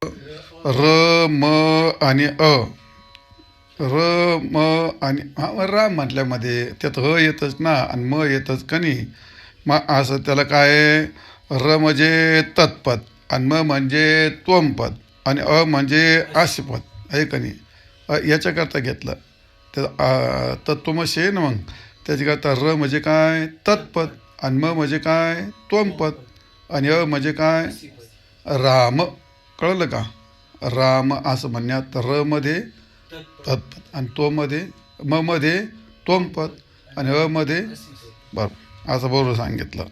र म आणि अ. र म आणि राम म्हटल्यामध्ये त्यात ह येतच ना आणि म येतच का नाही. मग असं त्याला काय र म्हणजे तत्पद आणि म म्हणजे त्वमपद आणि अ म्हणजे आशिपद आहे का नाही. याच्याकरता घेतलं तर तत्वमशी आहे ना. मग त्याच्याकरता र म्हणजे काय तत्पद आणि म म्हणजे काय त्वमपद आणि अ म्हणजे काय राम. कळलं का. राम असं म्हणण्यात र मध्ये तत्पद आणि तो मध्ये म मध्ये त्वमपद आणि अ मध्ये बरं असं बरोबर सांगितलं.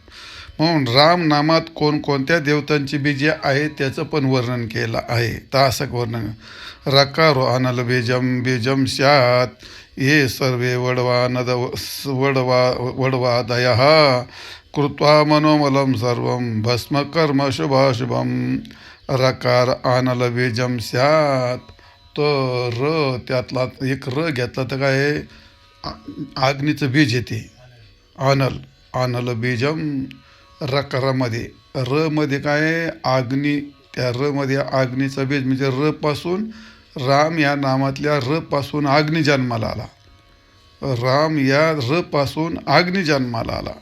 म्हणून राम नामात कोणकोणत्या देवतांची बीजे आहेत त्याचं पण वर्णन केलं आहे. तर असं वर्णन रकारो अनल बीजम बीजम स्यात् ये सर्वे वडवा नद वडवादय कृत्वा मनोमलं सर्व भस्म कर्म शुभाशुभम. रकार अनल बीजम स्यात्. तर र त्यातला एक र घेतला तर काय अग्नीचं बीज येते. अनल अनल बीजम रकारामध्ये र मध्ये काय अग्नी. त्या र मध्ये अग्नीचं बीज म्हणजे र पासून राम या नामातल्या र पासून अग्नी जन्माला आला. राम या र पासून अग्नी जन्माला आला.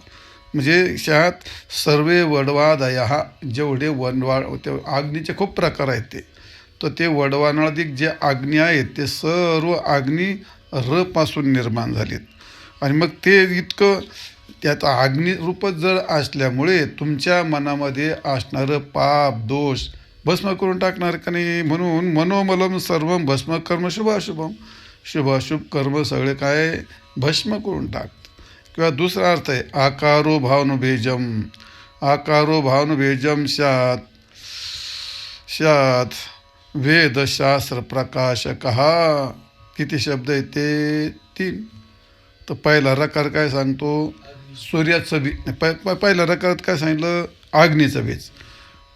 म्हणजे शात सर्वे वडवादया जेवढे वनवा ते अग्नीचे खूप प्रकार आहेत ते. तर ते वडवानळाधिक जे अग्नी आहेत ते सर्व अग्नी र पासून निर्माण झालेत. आणि मग ते इतकं त्यात अग्निरूपच जर असल्यामुळे तुमच्या मनामध्ये असणारं पाप दोष भस्म करून टाकणार का नाही. म्हणून मनोमलम सर्व भस्म कर्म शुभाशुभम. शुभाशुभ कर्म सगळे काय भस्म करून टाक. किंवा दुसरा अर्थ आहे आकारो भावनुबीजम. आकारो भावनुबीजम स्यात् स्यात् वेदशास्त्र प्रकाशक. किती शब्द आहेत ते 3. तर पहिला रकार काय सांगतो सूर्याचं बीज. पहिल्या रकारात काय सांगितलं अग्नीचं बीज.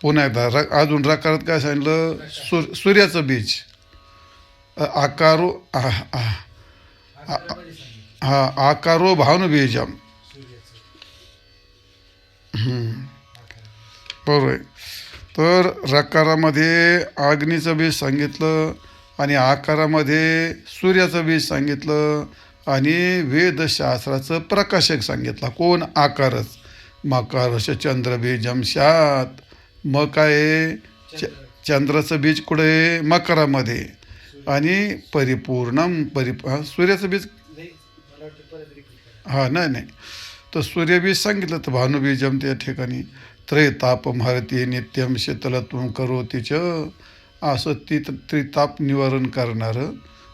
पुन्हा एकदा अजून रकारात काय सांगितलं सूर्याचं बीज. आकारो हा आकारो भावनुबीजम. बरोबर आहे. तर रकारामध्ये अग्नीचं बीज सांगितलं आणि आकारामध्ये सूर्याचं बीज सांगितलं आणि वेदशास्त्राचं प्रकाशक सांगितलं कोण आकारच. मकारश चंद्रबीजम स्यात्. मग काय चंद्राचं बीज कुठे मकरामध्ये आणि परिपूर्णम सूर्याचं बीज नाही नाही. तर सूर्यबीज सांगितलं तर भानुबीजम त्या ठिकाणी त्रैतापम हरती नित्यम शीतलत्वम करोती च. असं त्रिताप निवारण करणारं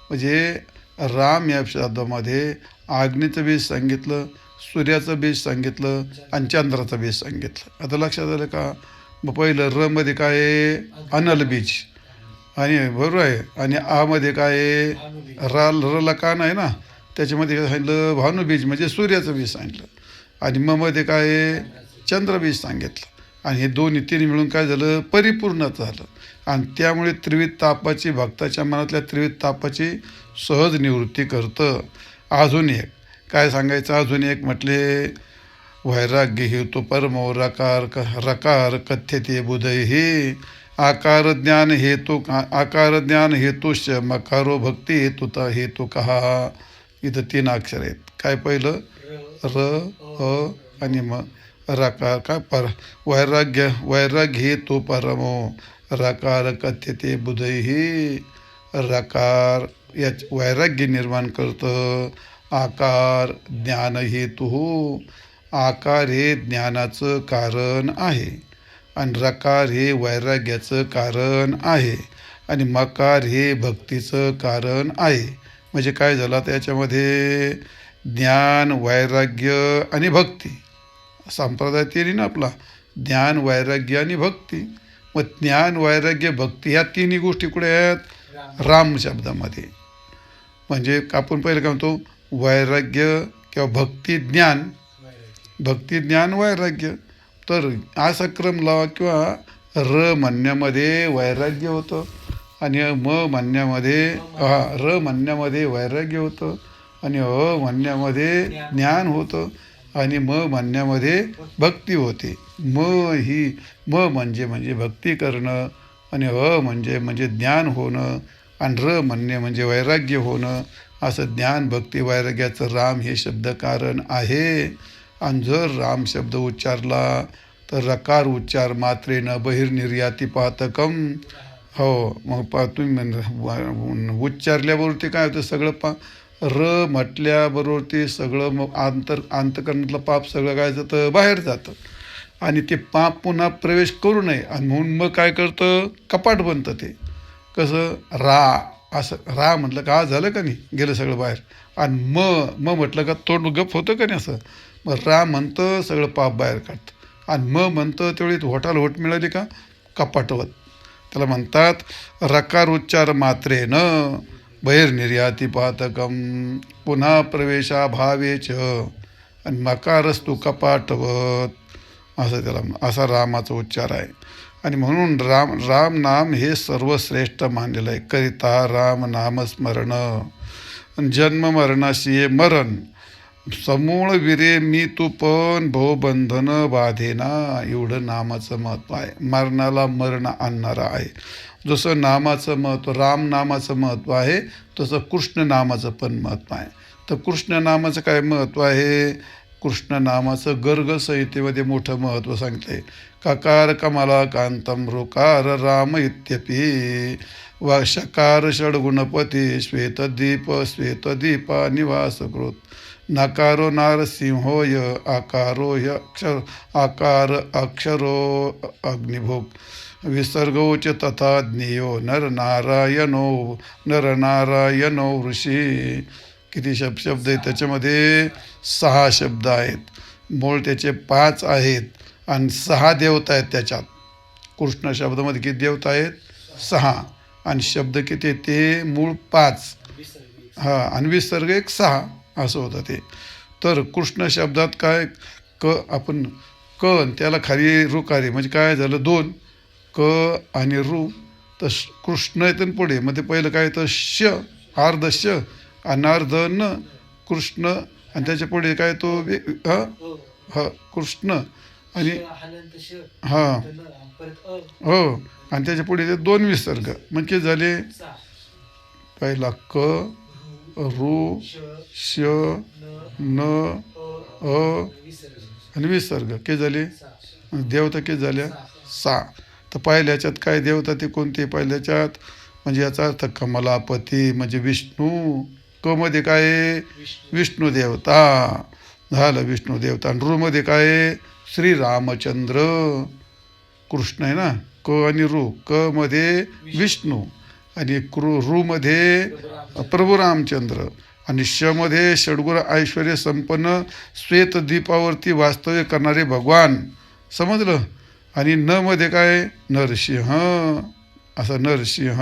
म्हणजे राम या शब्दामध्ये अग्नीचं बीज सांगितलं सूर्याचं बीज सांगितलं आणि चंद्राचं बीज सांगितलं. आता लक्षात आलं का. मग पहिलं र मध्ये काय आहे अनल बीज आणि बरोबर आहे. आणि आ मध्ये काय आहे रला कान आहे ना त्याच्यामध्ये काय सांगितलं भानुबीज म्हणजे सूर्याचं बीज सांगितलं. आणि म मध्ये काय आहे चंद्रबीज सांगितलं. आणि हे दोन्ही तीन मिळून काय झालं परिपूर्णच झालं. आणि त्यामुळे त्रिविध तापाची भक्ताच्या मनातल्या त्रिविध तापाची सहज निवृत्ती करतं. अजून एक काय सांगायचं अजून एक म्हटले वैराग्य हेतू परमो रकार रकार कथ्यते बुधय हे. आकार ज्ञान हेतुश्च मकारो भक्ती हेतू कहा. इथं 3 अक्षर आहेत. काय पहिलं र अ आणि म रकार काय वैराग्य हेतू परमो रकार कथ्यते बुधय हे. रकार या वैराग्य निर्माण करतं. आकार ज्ञान हेतू. आकार हे ज्ञानाचं कारण आहे आणि रकार हे वैराग्याचं कारण आहे आणि मकार हे भक्तीचं कारण आहे. म्हणजे काय झालं त्याच्यामध्ये ज्ञान वैराग्य आणि भक्ती. संप्रदाय 3 ना आपला ज्ञान वैराग्य आणि भक्ती. मग ज्ञान वैराग्य भक्ती ह्या 3 गोष्टी कुठे आहेत राम शब्दामध्ये. म्हणजे आपण पहिलं काय म्हणतो वैराग्य किंवा भक्ती ज्ञान वैराग्य. तर असा क्रम लावा किंवा र म्हणण्यामध्ये वैराग्य होतं आणि म म्हणण्यामध्ये र म्हणण्यामध्ये वैराग्य होतं आणि अ म्हणण्यामध्ये ज्ञान होतं आणि म म्हणण्यामध्ये भक्ती होते. म म्हणजे भक्ती करणं आणि म्हणजे ज्ञान होणं, आणि म्हणणे म्हणजे वैराग्य होणं. असं ज्ञान भक्ती वैराग्याचं राम हे शब्द कारण आहे. आणि जर राम शब्द उच्चारला तर रकार उच्चार मात्रेनं बहिर्निर्याती पातकम. हो, मग तुम्ही उच्चारल्याबरोबर ते काय होतं सगळं म्हटल्याबरोबर ते सगळं मग अंतकरणातलं पाप सगळं काय जातं बाहेर जातं. आणि ते पाप पुन्हा प्रवेश करू नये, आणि म्हणून मग काय करतं कपाट बनतं ते. कसं असं म्हटलं का झालं का नाही, गेलं सगळं बाहेर. आणि म्हटलं का तोंड गप होतं का नाही असं. मग म्हणतं सगळं पाप बाहेर काढतं, आणि म्हणतं तेवढी होटाल होट मिळाली का कपाटवत. त्याला म्हणतात रकार उच्चार मात्रेनं बहिर्निर्याती पातकम पुन्हा प्रवेशाभावेच, आणि मकारस्तु कपाटवत. असं त्याला असा रामाचा उच्चार आहे. आणि म्हणून राम नाम हे सर्वश्रेष्ठ मानलेलं आहे. करिता राम नामस्मरण जन्म मरणाशी ये मरण, समूळ विरे मी तू पण भवबंधन बाधेना. एवढं नामाचं महत्त्व आहे. मरणाला मरण आणणारा आहे. जसं नामाचं महत्त्व, राम नामाचं महत्त्व आहे, तसं कृष्ण नामाचं पण महत्त्व आहे. तर कृष्ण नामाचं काय महत्त्व आहे. कृष्ण नामाचं गर्ग संहितेमध्ये मोठं महत्त्व सांगते. ककार कमला कांतम ऋकार राम इत्यपि शकार षड्गुणपती श्वेतदीपा निवासकृत नकारो नारसिंहोय आकारो आकार अक्षरो अग्निभोग विसर्गोच तथा ज्ञेयो नरनारायणो ऋषी. किती शब्द आहेत त्याच्यामध्ये. 6 शब्द आहेत. मूळ त्याचे 5 आहेत, आणि 6 देवता आहेत त्याच्यात. कृष्ण शब्दामध्ये किती देवता आहेत 6, आणि शब्द किती आहेत ते मूळ 5. आणि विसर्ग एक 6 असं होतं ते. तर कृष्ण शब्दात काय आपण त्याला खाली रुकारी म्हणजे काय झालं 2 आणि तर कृष्ण येतं पुढे. मग ते पहिलं काय येतं अर्ध आणि अर्ध कृष्ण, आणि त्याच्या पुढे काय तो कृष्ण, आणि आणि त्याच्या पुढे ते 2 विसर्ग. म्हणजे झाले पहिला श न आणि विसर्ग के झाले. देवता के झाल्या 6. तर पहिल्याच्यात काय देवता ते कोणते पहिल्याच्यात म्हणजे याचा अर्थ कमलापती म्हणजे विष्णू. मध्ये काय विष्णू देवता झालं विष्णू देवता. आणि मध्ये काय श्रीरामचंद्र. कृष्ण आहे ना आणि मध्ये विष्णू, आणि मध्ये प्रभू रामचंद्र, आणि मध्ये षड्गुण ऐश्वर्य संपन्न श्वेत द्वीपावरती वास्तव्य करणारे भगवान. समजलं. आणि मध्ये काय नरसिंह, असं नरसिंह.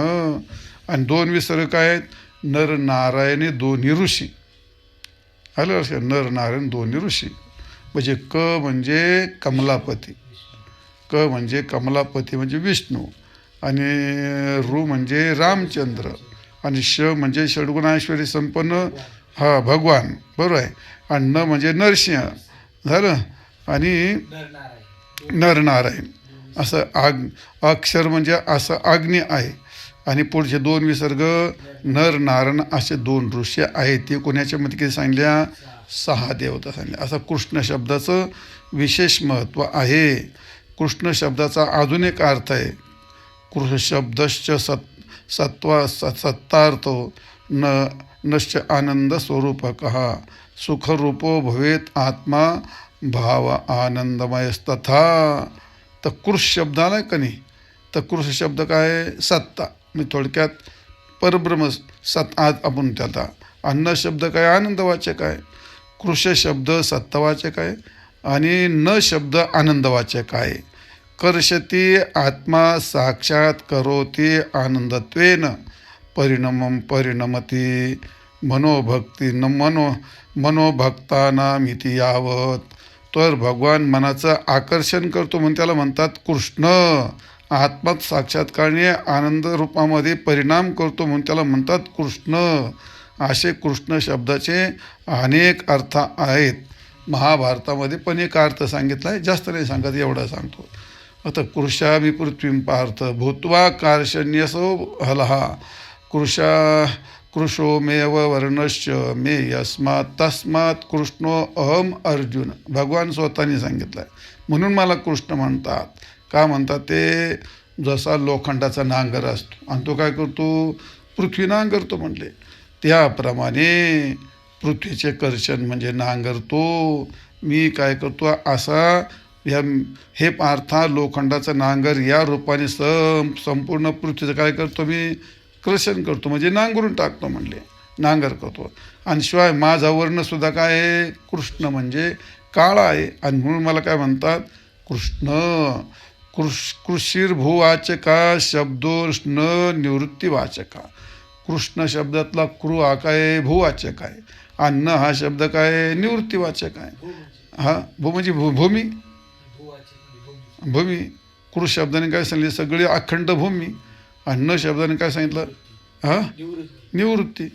आणि 2 विसर्ग काय आहेत नर नारायणी 2 ऋषी. आलं लक्षात. नर नारायण 2 ऋषी. म्हणजे म्हणजे कमलापती. म्हणजे कमलापती म्हणजे विष्णू, आणि म्हणजे रामचंद्र, आणि म्हणजे षड्गुण ऐश्वर्य संपन्न भगवान. बरोबर आहे. आणि म्हणजे नरसिंह झालं, आणि नरनारायण असं अक्षर म्हणजे असं अग्नी आहे. आणि पुढचे 2 विसर्ग नर नारायण असे 2 ऋषी आहेत. ते कोणाच्या मध्ये किती सांगल्या 6 देवता सांगल्या. असं कृष्ण शब्दाचं विशेष महत्त्व आहे. कृष्ण शब्दाचा अजून एक अर्थ आहे. कृष्ण शब्दश्च सत्तार्थो नश्च आनंद स्वरूपकः सुखरूपो भवेत आत्मा भाव आनंदमयस्तथा. तर कृष शब्द आला का नाही. तर कृष शब्द काय सत्ता म्हणजे थोडक्यात परब्रह्म आज आपण त्याला. अन्न शब्द काय आनंदवाचक आहे. कृष शब्द सत्तावाचक आहे, आणि शब्द आनंदवाचक आहे. कर्षती आत्मा साक्षात करोती आनंदत्वेन परिणमती मनोभक्ती मनोभक्तानामिती यावत. तर भगवान मनाचं आकर्षण करतो म्हणून त्याला म्हणतात कृष्ण. आत्मात साक्षात्कारणे आनंद रूपामध्ये परिणाम करतो म्हणून त्याला म्हणतात कृष्ण. असे कृष्ण शब्दाचे अनेक अर्थ आहेत. महाभारतामध्ये पण एक अर्थ सांगितला आहे, जास्त नाही सांगत, एवढा सांगतो. आता कृशामि पृथ्वीं पार्थ भूत्वा कार्षण्यसो हलहा कृशा कृशोमेव वर्णश्च मे यस्मात् तस्मात् कृष्णो अहम अर्जुन. भगवान स्वतःने सांगितलं आहे. म्हणून मला कृष्ण म्हणतात. का म्हणतात ते? जसा लोखंडाचा नांगर असतो आणि तो काय करतो? पृथ्वी नांगरतो म्हणले. त्याप्रमाणे पृथ्वीचे कर्षण म्हणजे नांगरतो मी काय करतो असा ह्या हे पार्था लोखंडाचा नांगर या रूपाने संपूर्ण पृथ्वीचं काय करतो मी? कर्षण करतो म्हणजे नांगरून टाकतो म्हणले. नांगर करतो. आणि शिवाय माझा वर्णसुद्धा काय आहे? कृष्ण म्हणजे काळा आहे. आणि म्हणून मला काय म्हणतात? कृष्ण. कृषीर्भूवाचका शब्दो न निवृत्तीवाचका. कृष्ण शब्दातला कृ हा काय? भूवाचक आहे. आणि न हा शब्द काय? निवृत्तीवाचक आहे. हा भू म्हणजे भूमी. भूमी. कृ शब्दाने काय सांगितले? सगळी अखंड भूमी. आणि न शब्दाने काय सांगितलं? हा निवृत्ती.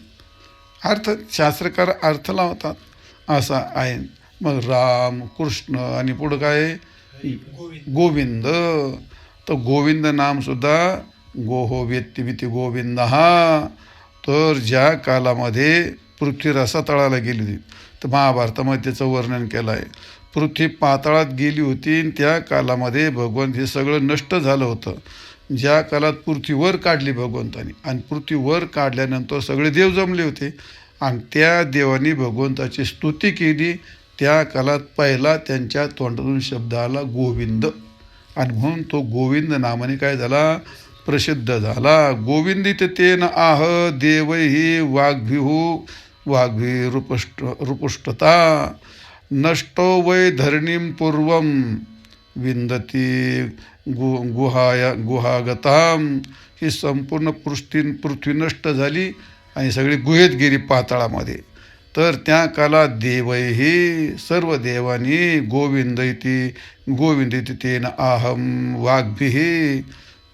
अर्थ शास्त्रकार अर्थ लावतात असा आहे. मग राम कृष्ण आणि पुढं काय? गोविंद. तर गोविंद नामसुद्धा गोहो व्यक्ती भीती गोविंद हा. तर ज्या कालामध्ये पृथ्वी रसातळाला गेली होती तर महाभारतामध्ये त्याचं वर्णन केलं आहे. पृथ्वी पाताळात गेली होती आणि त्या कालामध्ये भगवंत हे सगळं नष्ट झालं होतं. ज्या काळात पृथ्वीवर काढली भगवंतानी आणि पृथ्वीवर काढल्यानंतर सगळे देव जमले होते आणि त्या देवानी भगवंताची स्तुती केली. त्या काळात पहिला त्यांच्या तोंडातून शब्द आला गोविंद. आणि म्हणून तो गोविंद नामाने काय झाला? प्रसिद्ध झाला. गोविंदित तेन आह देवही वाग्भिहू वाग्भी रुपुष्टता नष्टो वै धरणीं पूर्वं विंदती गुहागताम. ही संपूर्ण पृथ्वी नष्ट झाली आणि सगळी गुहेत गेली पाताळामध्ये. तर त्या काळात देवही सर्व देवानी गोविंद इति तेन अहम वाग्भिः.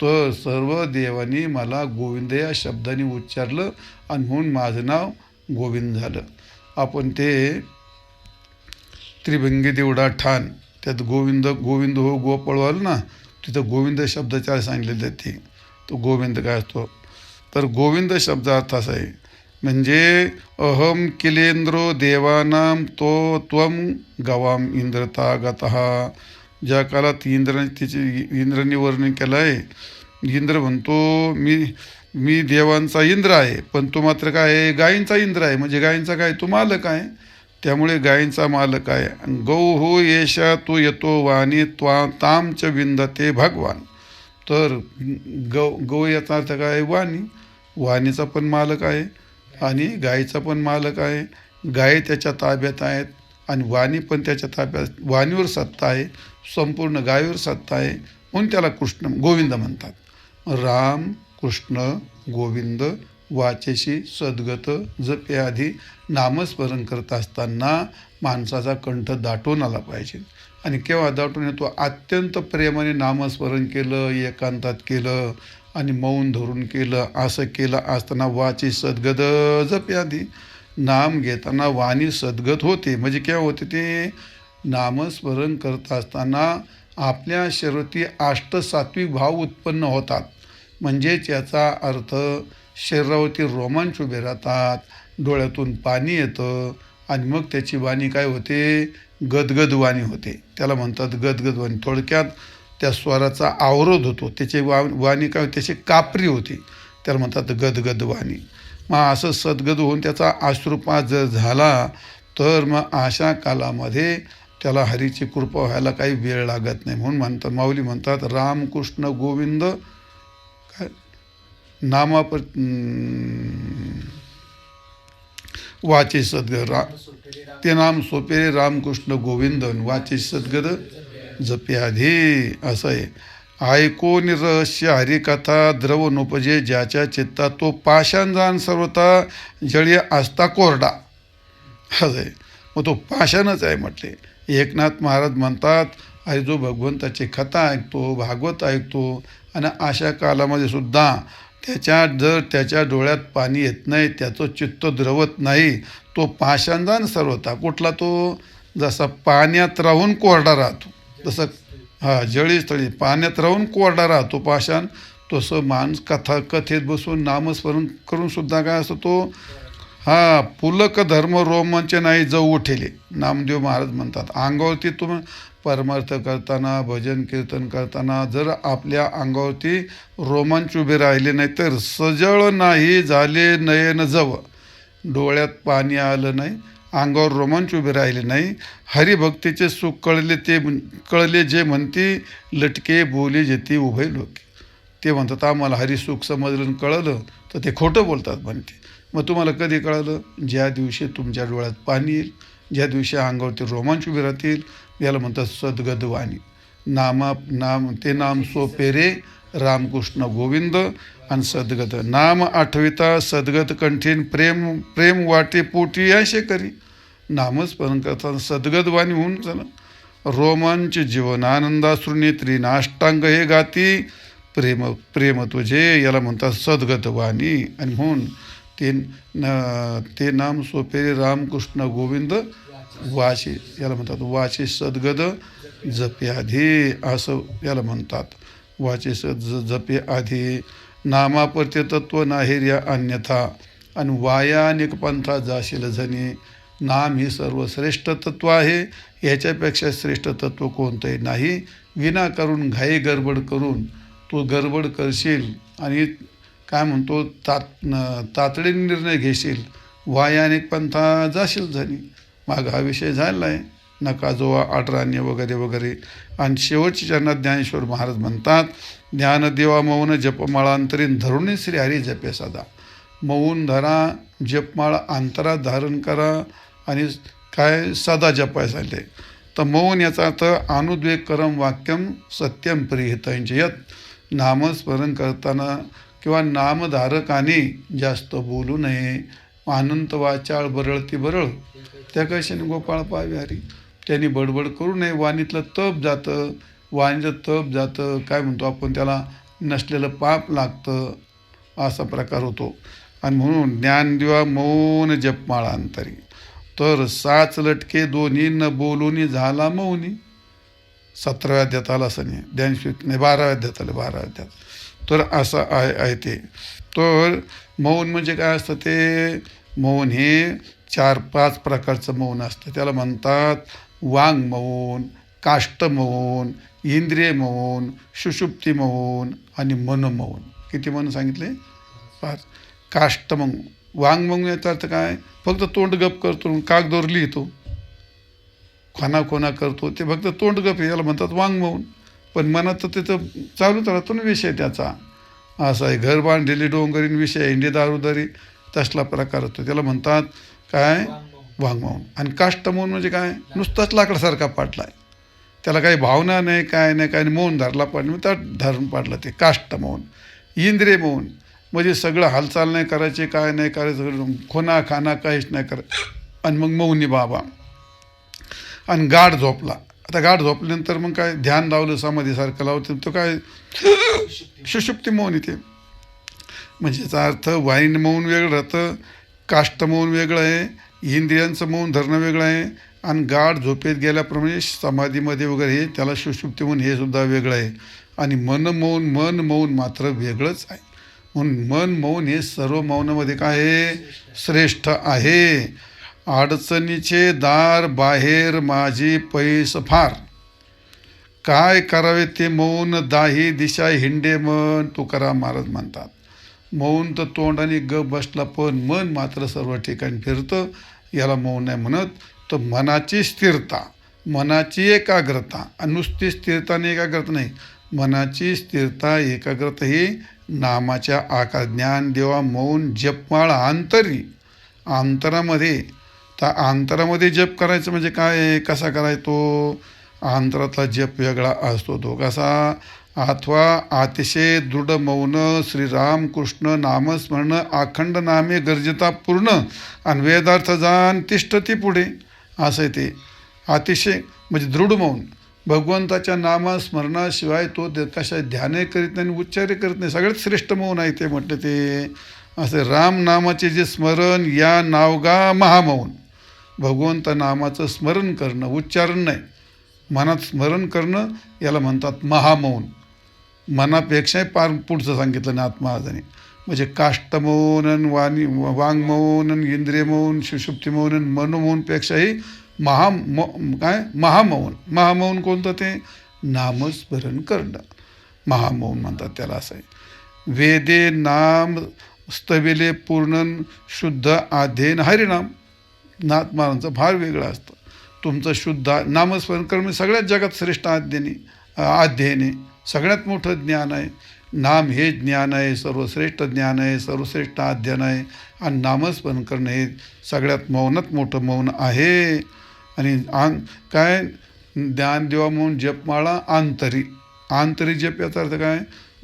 तर सर्व देवानी मला गोविंद या शब्दाने उच्चारलं आणि म्हणून माझं नाव गोविंद झालं. आपण ते त्रिभंगी देवडा ठाण त्यात गोविंद गोविंद हो गोपळवाल ना, तिथं गोविंद शब्दाच्या सांगितलेले ते. तो गोविंद काय असतो? तर गोविंद शब्द अर्थ असा आहे म्हणजे अहम किलेंद्रो देवानाम तो त्वम गवाम इंद्रता गतः. ज्या काळात इंद्राने वर्णन केलं आहे. इंद्र म्हणतो मी देवांचा इंद्र आहे पण तो मात्र काय आहे? गायींचा इंद्र आहे. म्हणजे गायींचा काय? तो मालक आहे. त्यामुळे गायींचा मालक आहे. गौ हो येशा तो येतो वाणी तामच विंदते भगवान. तर गौ याचा अर्थ काय? वाणी. वाणीचा पण मालक आहे आणि गायीचा पण मालक आहे. गायी त्याच्या ताब्यात आहेत आणि वाणी पण त्याच्या ताब्यात. वाणीवर सत्ता आहे, संपूर्ण गायीवर सत्ता आहे. म्हणून त्याला कृष्ण गोविंद म्हणतात. राम कृष्ण गोविंद वाचेशी सद्गत जपे. आधी नामस्मरण करत असताना माणसाचा कंठ दाटून आला पाहिजे. आणि केव्हा दाटून येतो? अत्यंत प्रेमाने नामस्मरण केलं, एकांतात केलं आणि मौन धरून केलं. असं केलं असताना वाची सद्गत जपे. आधी नाम घेताना वाणी सद्गत होते. म्हणजे केव्हा होते ते? नामस्मरण करत असताना आपल्या शरीरातील अष्टसात्विक भाव उत्पन्न होतात. म्हणजेच याचा अर्थ शरीरावरती रोमांच उभे राहतात, डोळ्यातून पाणी येतं आणि मग त्याची वाणी काय होते? गदगद वाणी होते. त्याला म्हणतात गदगद वाणी. थोडक्यात त्या स्वराचा अवरोध होतो. त्याची वाणी काय होते? त्याची कापरी होती. त्याला म्हणतात गदगद वाणी. मग असं सद्गद होऊन त्याचा अश्रुपात जर झाला तर मग अशा कालामध्ये त्याला हरीची कृपा व्हायला काही वेळ लागत नाही. म्हणून म्हणतात माऊली म्हणतात रामकृष्ण गोविंद काय वाचे सद्गद ते नाम सोपे रामकृष्ण गोविंद वाचे सद्गद जपे आधी. असं आहे. ऐकोन रहस्य हरिकथा द्रवनुपजे ज्याच्या चित्ता तो पाषाण जाण सर्वता जळी असता कोरडा. असं आहे. मग तो पाषाणच आहे म्हटले. एकनाथ महाराज म्हणतात अरे जो भगवंताची कथा ऐकतो, भागवत ऐकतो आणि अशा कालामध्ये सुद्धा त्याच्या डोळ्यात पाणी येत नाही, त्याचं चित्त द्रवत नाही, तो पाषाणदान सर्वता. कुठला तो? जसा पाण्यात राहून कोरडा राहतो तसं हा जळीस्थळी पाण्यात राहून कोरडा राहतो पाषाण, तसं माणूस कथेत बसून नामस्मरण करून सुद्धा काय असतो तो, हा पुलक धर्म रोमांच नाही जाऊ उठेले, नामदेव महाराज म्हणतात. अंगावरती तुम्ही परमार्थ करताना भजन कीर्तन करताना जर आपल्या अंगावरती रोमांच उभे राहिले नाही तर सजळ नाही झाले नयन जव, डोळ्यात पाणी आलं नाही, अंगावर रोमांच उभे राहिले नाही, हरिभक्तीचे सुख कळले जे म्हणती, लटके बोले जेती उभे लोक. ते म्हणतात आम्हाला हरिसुख समजलं आणि कळलं, तर ते खोटं बोलतात म्हणते. मग तुम्हाला कधी कळलं? ज्या दिवशी तुमच्या डोळ्यात पाणी येईल, ज्या दिवशी अंगावरती रोमांच उभे राहतील. याला म्हणतात सद्गत वाणी. ते नाम सोपे रे रामकृष्ण गोविंद आणि सद्गत. नाम आठविता सद्गत कठीण, प्रेम वाटे पोटी असे करी. नामस्मरण करताना सद्गत वाणी होऊन चला. रोमांच जीवन आनंदाश्रू नेत्री, नाष्टांग हे गाती, प्रेम तुझे, याला म्हणतात सद्गत वाणी. आणि म्हणून ते नाम सोपे रामकृष्ण गोविंद वाचे, याला म्हणतात वाचे सद्गत जपे आधी, असं याला म्हणतात. वाचे जपे आधी, नामापरते तत्व नाहिर्या अन्यथा, आणि वाया अनेक पंथा जाशील जणी. नाम ही सर्वश्रेष्ठ तत्व आहे, याच्यापेक्षा श्रेष्ठ तत्व कोणतंही नाही. विना करून घाई गडबड करून तू गडबड करशील आणि काय म्हणतो तातडीने निर्णय घेशील, वाया अनेक पंथा जाशील जणी. माग हा विषय झाला आहे, नका जोवा आठराण्य वगैरे वगैरे. आणि शेवटच्या चरणात ज्ञानेश्वर महाराज म्हणतात, ज्ञानदेवा मौन जपमाळांतरीन धरुणी श्रीहरी जपे सदा. मौन धरा, जपमाळ अंतरात धारण करा आणि काय सदा जपाय सांगले. तर मौन याचा अर्थ अनुद्वेग करम वाक्यम सत्यम प्रियतांचे. यत नामस्मरण करताना किंवा नामधारकाने जास्त बोलू नये. अनंत वाचाळ बरळती बरळ, त्या कशाने गोपाळ पावे हरी. त्यांनी बडबड करू नये. वाणीतलं तप जातं, वाणीचं तप जातं, काय म्हणतो आपण त्याला, नसलेलं पाप लागतं, असा प्रकार होतो. आणि म्हणून ज्ञानदेवा मौन जपमाळांतरी, तर साच लटके दोन्ही न बोलूनी झाला मौनी. 17व्या अध्यायात आला असं नाही, ज्ञानश्रुती नाही, 12व्या अध्यायात आलं, 12व्या अध्यायात. तर असं आहे ते. तर मौन म्हणजे काय असतं ते, मौन हे 4-5 प्रकारचं मौन असतं. त्याला म्हणतात वांग मौन, काष्ट मौन, इंद्रिय मौन, सुषुप्ती मौन आणि मन मौन. किती मन सांगितले? 5. काष्ट मौन, वांग मौन याचा अर्थ काय, फक्त तोंड गप करतो, कागदावर लिहितो, खाना करतो, ते फक्त तोंड गप, याला म्हणतात वांग मौन. पण मनात तर तिथं चालूच राहतो ना विषय त्याचा. असा आहे घर बांधलेली डोंगरीन विषय इंडी दारुदारी, तसला प्रकार होतो, त्याला म्हणतात काय वांग मौन. आणि काष्ट मौन म्हणजे काय, नुसताच लाकडासारखा पाडला आहे, त्याला काही भावना नाही, काय नाही, काय मौन धरला पाडलं, त्यात धरून पाडलं, ते काष्ट मौन. इंद्रिय मौन म्हणजे सगळं हालचाल नाही करायचे, काय नाही करायचं, खोना खाना काहीच नाही करायचं, आणि मग मौनी बाबा. आणि गाढ झोपला. आता गाढ झोपल्यानंतर मग काय ध्यान लावलं, समाधीसारखं लावतं, तो काय सुषुप्ती मौन येते. म्हणजे याचा अर्थ वाईन मौन वेगळं राहतं, काष्ट मौन वेगळं आहे, इंद्रियांचं मौन धरणं वेगळं आहे, आणि गाढ झोपेत गेल्याप्रमाणे समाधीमध्ये वगैरे हे त्याला सुषुप्ती मौन हे सुद्धा वेगळं आहे. आणि मन मौन मात्र वेगळंच आहे. म्हणून मन मौन हे सर्व मौनामध्ये काय आहे, श्रेष्ठ आहे. अडचणीचे दार बाहेर माझी पैस फार, काय करावे ते मौन दाही दिशा हिंडे मन, तुकाराम महाराज म्हणतात. मौन तर तोंडाने गप बसला, पण मन मात्र सर्व ठिकाणी फिरतं, याला मौन नाही म्हणत. तर मनाची स्थिरता, मनाची एकाग्रता, आणि नुसती स्थिरता आणि एकाग्रता नाही, मनाची स्थिरता एकाग्रता ही नामाच्या आकार. ज्ञानदेवा मौन जपमाळ अंतरी, अंतरामध्ये. तर अंतरामध्ये जप करायचं म्हणजे काय, कसा करायचो, अंतरातला जप वेगळा असतो तो कसा. अथवा अतिशय दृढ मौन श्रीराम कृष्ण नामस्मरण अखंड नामे गरजेता पूर्ण, आणि वेदार्थ जाण तिष्ठती पुढे, असं आहे ते. अतिशय म्हणजे दृढ मौन, भगवंताच्या नामस्मरणाशिवाय तो कशा ध्यानही करीत नाही, उच्चारही करत नाही, सगळ्यात श्रेष्ठ मौन आहे ते म्हटलं ते. असे राम नामाचे जे स्मरण या नावगा महामौन, भगवंत नामाचं स्मरण करणं, उच्चारण नाही, मनात स्मरण करणं याला म्हणतात महामौन. मनापेक्षाही पार पुढचं सांगितलं नाथ महाराजांनी. म्हणजे काष्टमौन, वाङ्मौन, इंद्रियमौन, सुषुप्तिमौन, मनोमौनपेक्षाही काय महामौन. महामौन कोणतं? ते नामस्मरण करणं महामौन म्हणतात त्याला. असं आहे. वेदे नाम स्तविले पूर्ण शुद्ध आधेन हरिनाम. नाथ महाराजांचं फार वेगळं असतं. तुमचं शुद्ध नामस्मरण करणं सगळ्यात जगात श्रेष्ठ अध्ययन आहे. सगळ्यात मोठं ज्ञान आहे. नाम हे ज्ञान आहे, सर्वश्रेष्ठ ज्ञान आहे, सर्वश्रेष्ठ अध्ययन आहे. आणि नामस्मरण करणं हे सगळ्यात मौनात मोठं मौन आहे. आणि काय ज्ञानदेवा म्हणून जपमाळा आंतरी. आंतरी जप याचा अर्थ काय?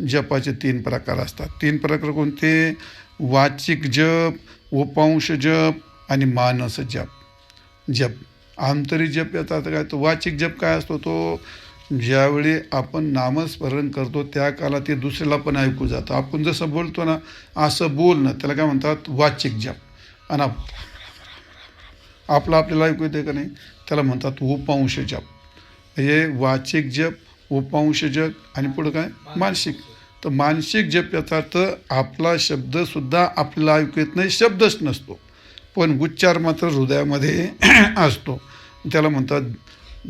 जपाचे 3 प्रकार असतात. 3 प्रकार कोणते? वाचिक जप, उपांश जप आणि मानस जप. आंतरी जप याचा अर्थ काय? तो वाचिक जप काय असतो? तो ज्यावेळी आपण नामस्मरण करतो त्या काळात ते दुसऱ्याला पण ऐकू जातं. आपण जसं बोलतो ना असं बोलणं त्याला काय म्हणतात? वाचिक जप. आणि आपल्याला ऐकू येते का नाही त्याला म्हणतात उपांश जप. हे वाचिक जप, उपांश जप आणि पुढं काय? मानसिक. तर मानसिक जप याचा अर्थ आपला शब्दसुद्धा आपल्याला ऐकू येत नाही, शब्दच नसतो, पण उच्चार मात्र हृदयामध्ये असतो. त्याला म्हणतात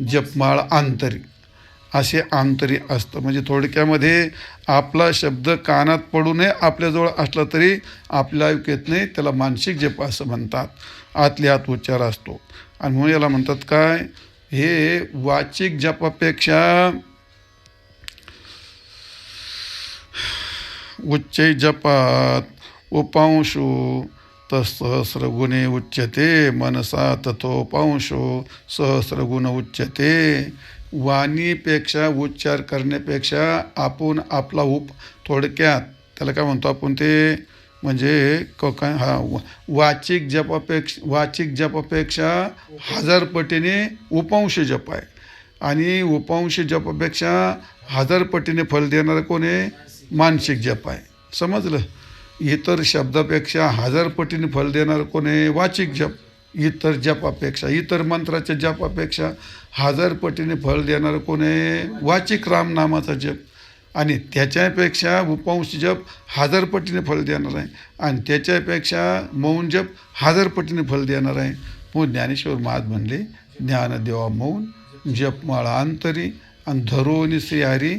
जपमाळ आंतरी. असे आंतरी असतं. म्हणजे थोडक्यामध्ये आपला शब्द कानात पडू नये आपल्याजवळ असला तरी आपल्याला ऐकू येत नाही, त्याला मानसिक जप असं म्हणतात. आतल्या आत उच्चार असतो. आणि म्हणून याला म्हणतात काय? हे वाचिक जपापेक्षा उच्च जपात उपांशो तत्सहस्रगुणे उच्यते मनसा तथोपांशो सहस्रगुण उच्यते. वाणीपेक्षा उच्चार करण्यापेक्षा आपण आपला थोडक्यात त्याला काय म्हणतो आपण? ते म्हणजे काय वाचिक जपापेक्षा 1000 पटीने उपांश जप आहे. आणि उपांश जपापेक्षा 1000 पटीने फल देणारं कोण आहे? मानसिक जप आहे. समजलं? इतर शब्दापेक्षा 1000 पटीने फल देणारं कोण आहे? वाचिक जप. इतर मंत्राच्या जपापेक्षा 1000 पटीने फल देणारं कोण आहे? वाचिक राम नामाचा जप. आणि त्याच्यापेक्षा उपांश जप 1000 पटीने फल देणार आहे. आणि त्याच्यापेक्षा मौन जप 1000 पटीने फल देणार आहे. मग ज्ञानेश्वर महाराज म्हणले ज्ञानदेवा मौन जपमाळा अंतरी आणि धरोनी श्रीहरी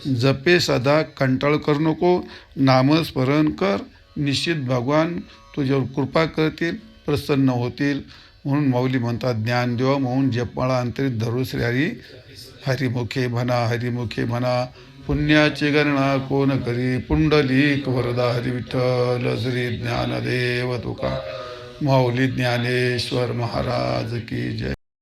जपे सदा. कंटाळ करू नको, नामस्मरण कर. निश्चित भगवान तुझ्यावर कृपा करतील, प्रसन्न होतील. म्हणून माऊली म्हणतात ज्ञानदेवा मौन जपमाळा अंतरी धरो श्रीहरी. हरिमुखे म्हणा पुण्याची गणना कोण करी. पुंडलिक वरदा हरी विठ्ठल श्री ज्ञानदेव तुका. माऊली ज्ञानेश्वर महाराज की जय.